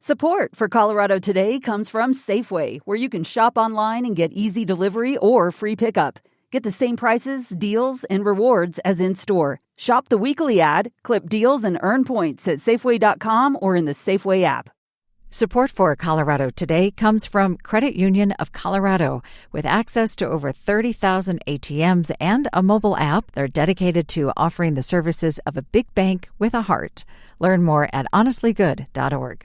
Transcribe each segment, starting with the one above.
Support for Colorado Today comes from Safeway, where you can shop online and get easy delivery or free pickup. Get the same prices, deals, and rewards as in-store. Shop the weekly ad, clip deals, and earn points at Safeway.com or in the Safeway app. Support for Colorado Today comes from Credit Union of Colorado. With access to over 30,000 ATMs and a mobile app, they're dedicated to offering the services of a big bank with a heart. Learn more at honestlygood.org.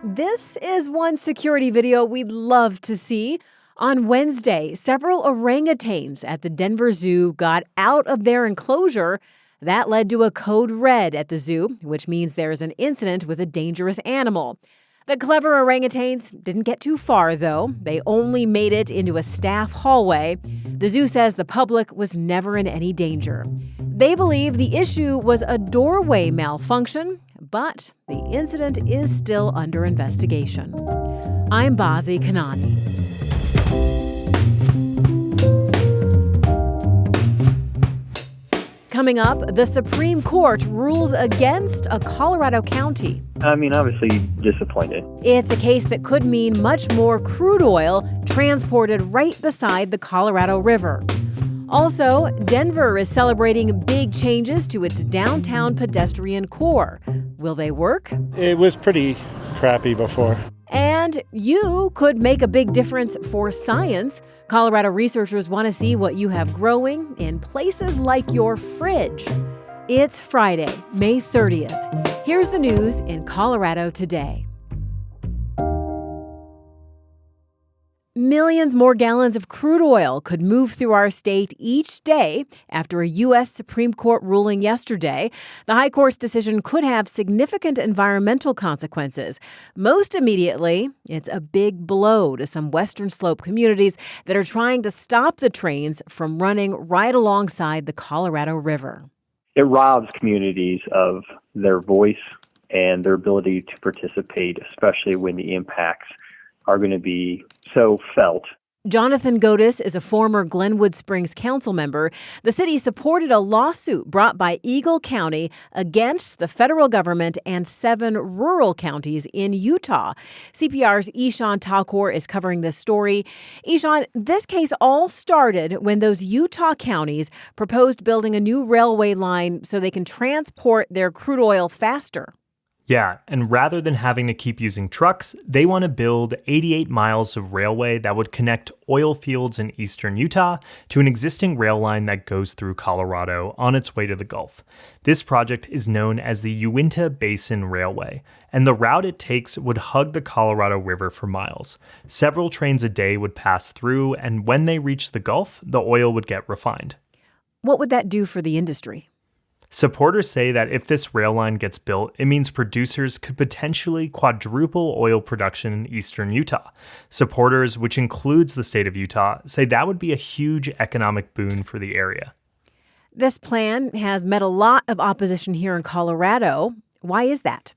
This is one security video we'd love to see. On Wednesday, several orangutans at the Denver Zoo got out of their enclosure. That led to a code red at the zoo, which means there is an incident with a dangerous animal. The clever orangutans didn't get too far, though. They only made it into a staff hallway. The zoo says the public was never in any danger. They believe the issue was a doorway malfunction, but the incident is still under investigation. I'm Bazi Kanani. Coming up, the Supreme Court rules against a Colorado county. Obviously disappointed. It's a case that could mean much more crude oil transported right beside the Colorado River. Also, Denver is celebrating big changes to its downtown pedestrian core. Will they work? It was pretty crappy before. And you could make a big difference for science. Colorado researchers want to see what you have growing in places like your fridge. It's Friday, May 30th. Here's the news in Colorado today. Millions more gallons of crude oil could move through our state each day after a U.S. Supreme Court ruling yesterday. The High Court's decision could have significant environmental consequences. Most immediately, it's a big blow to some Western Slope communities that are trying to stop the trains from running right alongside the Colorado River. It robs communities of their voice and their ability to participate, especially when the impacts are going to be so felt. Jonathan Godis is a former Glenwood Springs council member. The city supported a lawsuit brought by Eagle County against the federal government and 7 rural counties in Utah. CPR's Ishan Thakur is covering this story. Ishan, this case all started when those Utah counties proposed building a new railway line so they can transport their crude oil faster. Yeah, and rather than having to keep using trucks, they want to build 88 miles of railway that would connect oil fields in eastern Utah to an existing rail line that goes through Colorado on its way to the Gulf. This project is known as the Uinta Basin Railway, and the route it takes would hug the Colorado River for miles. Several trains a day would pass through, and when they reached the Gulf, the oil would get refined. What would that do for the industry? Supporters say that if this rail line gets built, it means producers could potentially quadruple oil production in eastern Utah. Supporters, which includes the state of Utah, say that would be a huge economic boon for the area. This plan has met a lot of opposition here in Colorado. Why is that?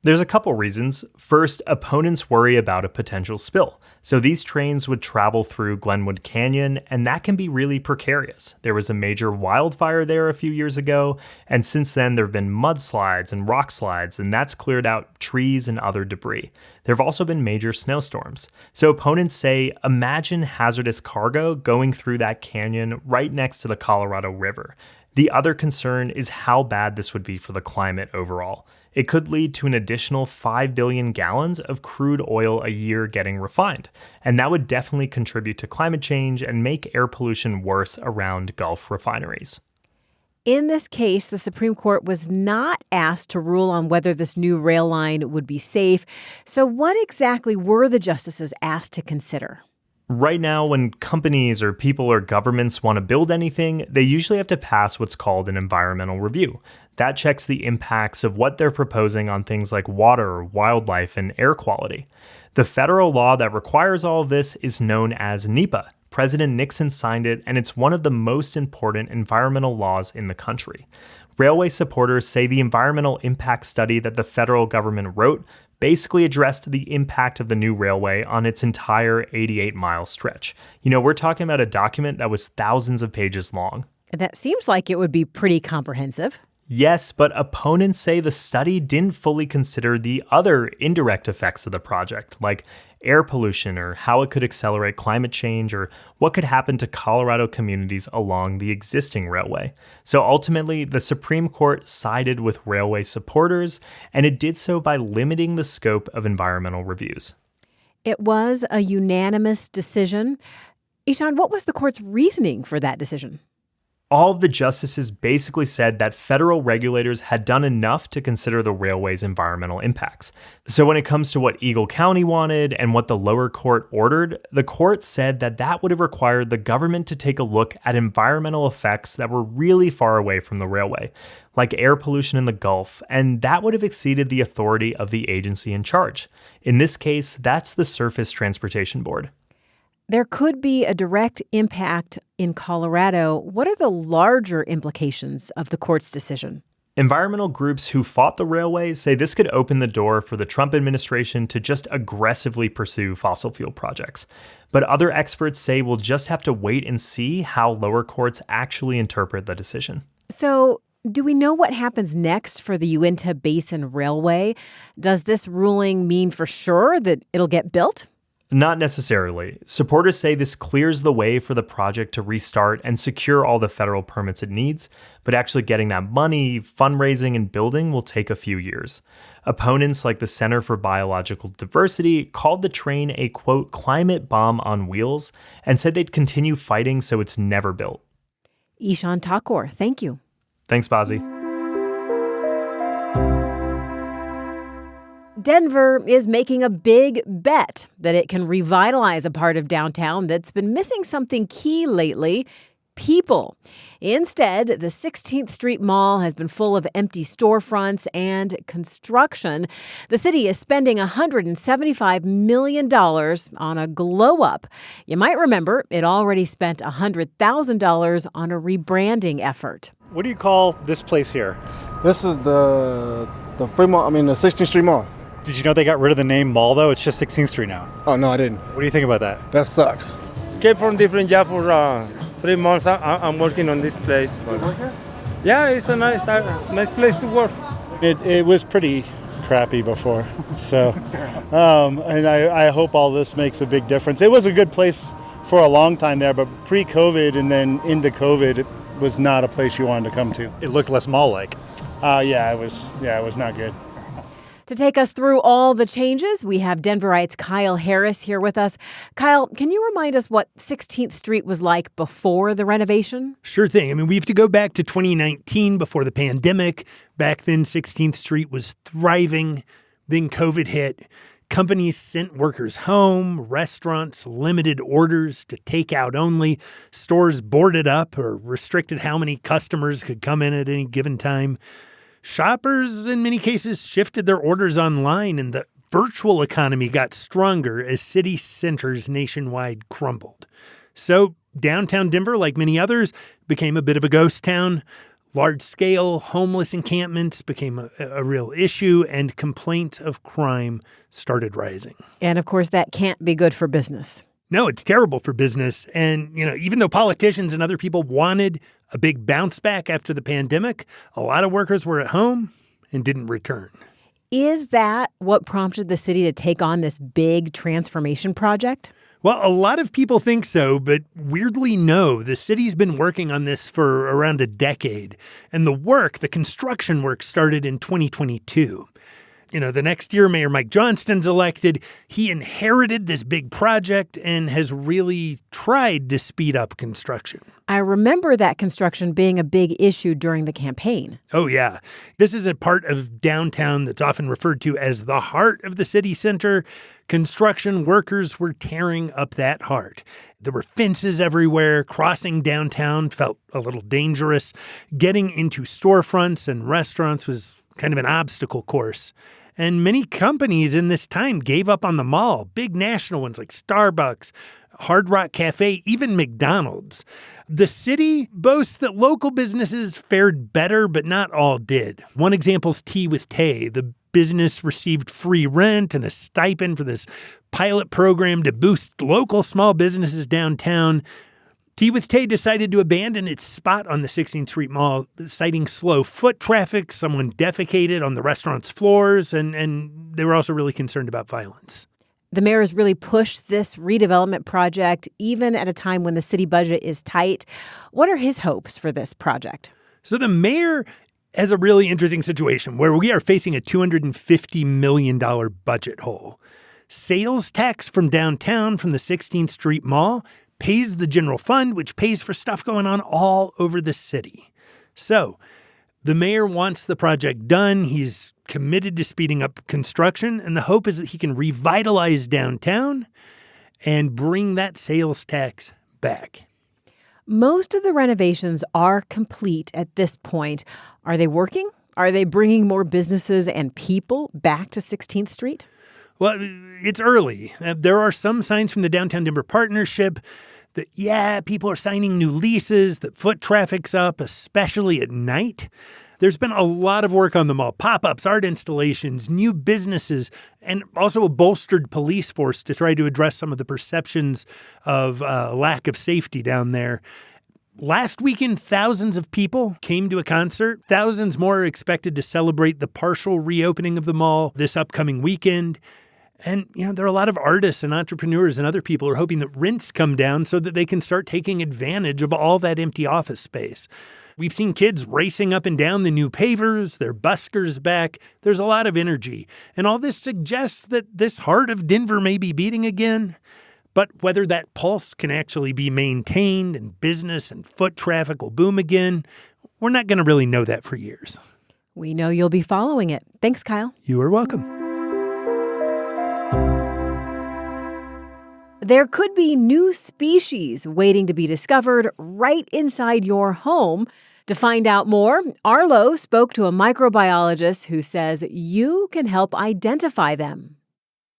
There's a couple reasons. First, opponents worry about a potential spill. So these trains would travel through Glenwood Canyon, and that can be really precarious. There was a major wildfire there a few years ago, and since then there have been mudslides and rock slides, and that's cleared out trees and other debris. There have also been major snowstorms. So opponents say, imagine hazardous cargo going through that canyon right next to the Colorado River. The other concern is how bad this would be for the climate overall. It could lead to an additional 5 billion gallons of crude oil a year getting refined, and that would definitely contribute to climate change and make air pollution worse around Gulf refineries. In this case, the Supreme Court was not asked to rule on whether this new rail line would be safe. So what exactly were the justices asked to consider? Right now, when companies or people or governments want to build anything, they usually have to pass what's called an environmental review. That checks the impacts of what they're proposing on things like water, wildlife, and air quality. The federal law that requires all of this is known as NEPA. President Nixon signed it, and it's one of the most important environmental laws in the country. Railway supporters say the environmental impact study that the federal government wrote basically addressed the impact of the new railway on its entire 88-mile stretch. We're talking about a document that was thousands of pages long. That seems like it would be pretty comprehensive. Yes, but opponents say the study didn't fully consider the other indirect effects of the project, like air pollution or how it could accelerate climate change or what could happen to Colorado communities along the existing railway. So ultimately, the Supreme Court sided with railway supporters, and it did so by limiting the scope of environmental reviews. It was a unanimous decision. Ishan, what was the court's reasoning for that decision? All of the justices basically said that federal regulators had done enough to consider the railway's environmental impacts. So when it comes to what Eagle County wanted and what the lower court ordered, the court said that that would have required the government to take a look at environmental effects that were really far away from the railway, like air pollution in the Gulf, and that would have exceeded the authority of the agency in charge. In this case, that's the Surface Transportation Board. There could be a direct impact in Colorado. What are the larger implications of the court's decision? Environmental groups who fought the railway say this could open the door for the Trump administration to just aggressively pursue fossil fuel projects. But other experts say we'll just have to wait and see how lower courts actually interpret the decision. So, do we know what happens next for the Uinta Basin Railway? Does this ruling mean for sure that it'll get built? Not necessarily. Supporters say this clears the way for the project to restart and secure all the federal permits it needs, but actually getting that money, fundraising, and building will take a few years. Opponents like the Center for Biological Diversity called the train a, quote, climate bomb on wheels and said they'd continue fighting so it's never built. Ishan Thakur, thank you. Thanks, Bazi. Denver is making a big bet that it can revitalize a part of downtown that's been missing something key lately: people. Instead, the 16th Street Mall has been full of empty storefronts and construction. The city is spending $175 million on a glow-up. You might remember it already spent $100,000 on a rebranding effort. What do you call this place here? This is the 16th Street Mall. Did you know they got rid of the name mall, though? It's just 16th Street now. Oh, no, I didn't. What do you think about that? That sucks. Came from different job for 3 months. I'm working on this place. You work here? Yeah, it's a nice place to work. It was pretty crappy before. So, and I hope all this makes a big difference. It was a good place for a long time there, but pre-COVID and then into COVID, it was not a place you wanted to come to. It looked less mall-like. It was not good. To take us through all the changes, we have Denverite's Kyle Harris here with us. Kyle, can you remind us what 16th Street was like before the renovation? Sure thing. I mean, we have to go back to 2019 before the pandemic. Back then, 16th Street was thriving. Then COVID hit. Companies sent workers home, restaurants limited orders to takeout only, stores boarded up or restricted how many customers could come in at any given time. Shoppers, in many cases, shifted their orders online, and the virtual economy got stronger as city centers nationwide crumbled. So downtown Denver, like many others, became a bit of a ghost town. Large-scale homeless encampments became a real issue, and complaints of crime started rising. And, of course, that can't be good for business. No, it's terrible for business. And, even though politicians and other people wanted a big bounce back after the pandemic, a lot of workers were at home and didn't return. Is that what prompted the city to take on this big transformation project? Well, a lot of people think so, but weirdly, no. The city's been working on this for around a decade. And the construction work started in 2022. The next year, Mayor Mike Johnston's elected. He inherited this big project and has really tried to speed up construction. I remember that construction being a big issue during the campaign. Oh, yeah. This is a part of downtown that's often referred to as the heart of the city center. Construction workers were tearing up that heart. There were fences everywhere. Crossing downtown felt a little dangerous. Getting into storefronts and restaurants was kind of an obstacle course. And many companies in this time gave up on the mall, big national ones like Starbucks, Hard Rock Cafe, even McDonald's. The city boasts that local businesses fared better, but not all did. One example's Tea with Tay. The business received free rent and a stipend for this pilot program to boost local small businesses downtown. Tea with Tay decided to abandon its spot on the 16th Street Mall, citing slow foot traffic. Someone defecated on the restaurant's floors, and they were also really concerned about violence. The mayor has really pushed this redevelopment project, even at a time when the city budget is tight. What are his hopes for this project? So the mayor has a really interesting situation where we are facing a $250 million budget hole. Sales tax from downtown from the 16th Street Mall pays the general fund, which pays for stuff going on all over the city. So the mayor wants the project done. He's committed to speeding up construction, and the hope is that he can revitalize downtown and bring that sales tax back. Most of the renovations are complete at this point. Are they working? Are they bringing more businesses and people back to 16th Street? Well, it's early. There are some signs from the Downtown Denver Partnership that, people are signing new leases, that foot traffic's up, especially at night. There's been a lot of work on the mall, pop-ups, art installations, new businesses, and also a bolstered police force to try to address some of the perceptions of lack of safety down there. Last weekend, thousands of people came to a concert. Thousands more are expected to celebrate the partial reopening of the mall this upcoming weekend. And, there are a lot of artists and entrepreneurs and other people who are hoping that rents come down so that they can start taking advantage of all that empty office space. We've seen kids racing up and down the new pavers, their buskers back. There's a lot of energy. And all this suggests that this heart of Denver may be beating again. But whether that pulse can actually be maintained and business and foot traffic will boom again, we're not going to really know that for years. We know you'll be following it. Thanks, Kyle. You are welcome. There could be new species waiting to be discovered right inside your home. To find out more, Arlo spoke to a microbiologist who says you can help identify them.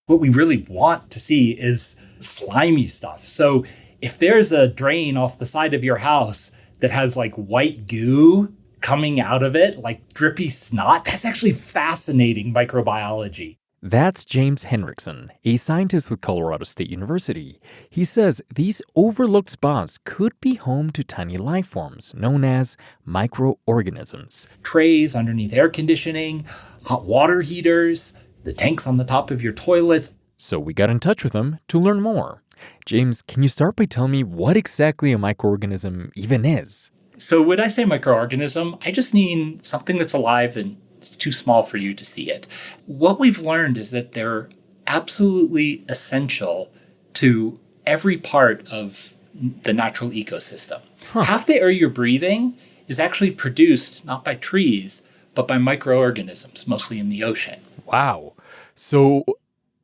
What we really want to see is slimy stuff. So if there's a drain off the side of your house that has like white goo coming out of it, like drippy snot, that's actually fascinating microbiology. That's James Henriksen, a scientist with Colorado State University. He says these overlooked spots could be home to tiny life forms known as microorganisms. Trays underneath air conditioning, hot water heaters, the tanks on the top of your toilets. So we got in touch with him to learn more. James, can you start by telling me what exactly a microorganism even is? So when I say microorganism, I just mean something that's alive and it's too small for you to see it. What we've learned is that they're absolutely essential to every part of the natural ecosystem. Half the air you're breathing is actually produced not by trees, but by microorganisms, mostly in the ocean. Wow. So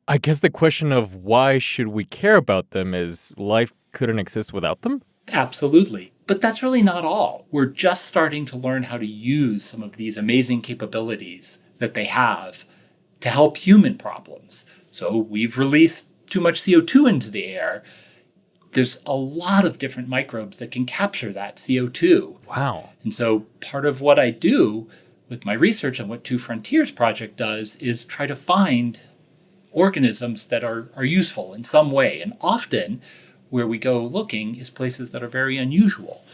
I guess the question of why should we care about them is life couldn't exist without them? Absolutely. But that's really not all. We're just starting to learn how to use some of these amazing capabilities that they have to help human problems. So we've released too much CO2 into the air. There's a lot of different microbes that can capture that CO2. Wow. And so part of what I do with my research and what Two Frontiers Project does is try to find organisms that are useful in some way. And often where we go looking is places that are very unusual.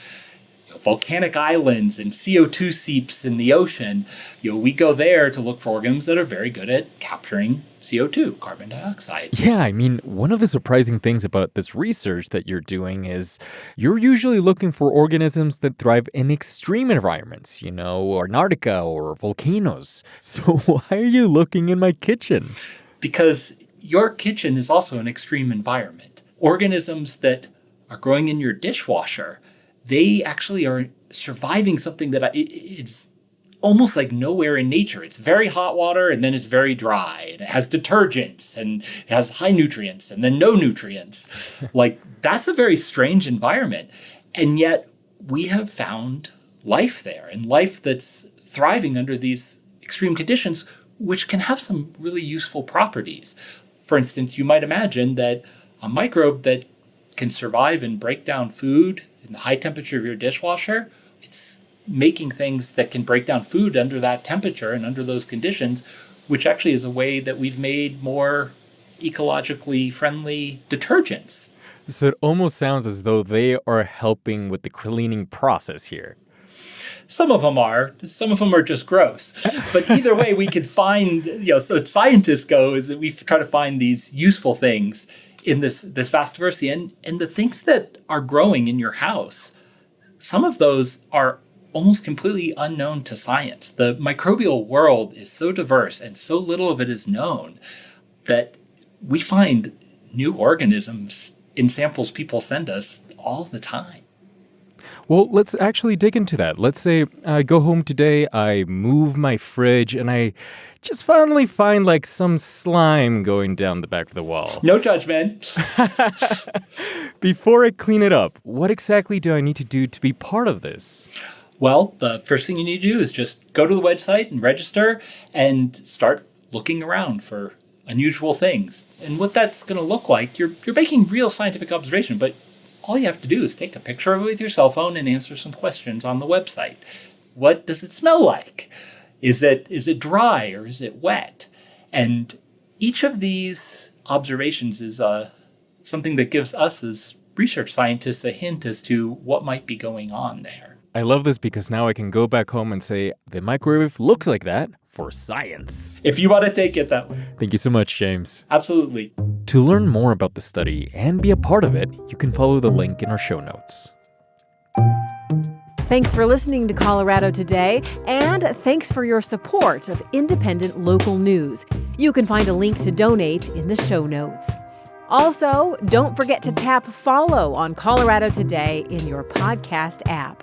Volcanic islands and CO2 seeps in the ocean. We go there to look for organisms that are very good at capturing CO2, carbon dioxide. Yeah, I mean, one of the surprising things about this research that you're doing is you're usually looking for organisms that thrive in extreme environments, Antarctica or volcanoes. So why are you looking in my kitchen? Because your kitchen is also an extreme environment. Organisms that are growing in your dishwasher, they actually are surviving something that it's almost like nowhere in nature. It's very hot water and then it's very dry. And it has detergents and it has high nutrients and then no nutrients. That's a very strange environment. And yet we have found life there, and life that's thriving under these extreme conditions, which can have some really useful properties. For instance, you might imagine that a microbe that can survive and break down food in the high temperature of your dishwasher, it's making things that can break down food under that temperature and under those conditions, which actually is a way that we've made more ecologically friendly detergents. So it almost sounds as though they are helping with the cleaning process here. Some of them are. Some of them are just gross. But either way, we could find, so scientists go is that we try to find these useful things in this vast diversity. And the things that are growing in your house, some of those are almost completely unknown to science. The microbial world is so diverse and so little of it is known that we find new organisms in samples people send us all the time. Well, let's actually dig into that. Let's say I go home today, I move my fridge, and I just finally find like some slime going down the back of the wall. No judgment. Before I clean it up, what exactly do I need to do to be part of this? Well, the first thing you need to do is just go to the website and register and start looking around for unusual things. And what that's going to look like, you're making real scientific observation, but all you have to do is take a picture of it with your cell phone and answer some questions on the website. What does it smell like? Is it dry or is it wet? And each of these observations is something that gives us as research scientists a hint as to what might be going on there. I love this because now I can go back home and say, the microwave looks like that for science. If you want to take it that way. Thank you so much, James. Absolutely. To learn more about the study and be a part of it, you can follow the link in our show notes. Thanks for listening to Colorado Today, and thanks for your support of independent local news. You can find a link to donate in the show notes. Also, don't forget to tap follow on Colorado Today in your podcast app.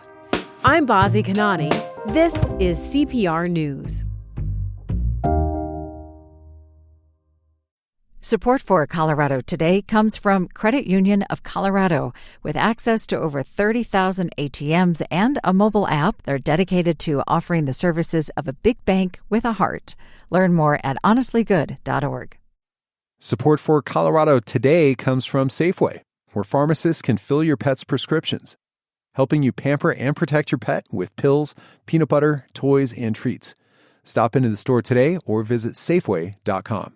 I'm Bazi Kanani. This is CPR News. Support for Colorado Today comes from Credit Union of Colorado. With access to over 30,000 ATMs and a mobile app, they're dedicated to offering the services of a big bank with a heart. Learn more at honestlygood.org. Support for Colorado Today comes from Safeway, where pharmacists can fill your pet's prescriptions, helping you pamper and protect your pet with pills, peanut butter, toys, and treats. Stop into the store today or visit Safeway.com.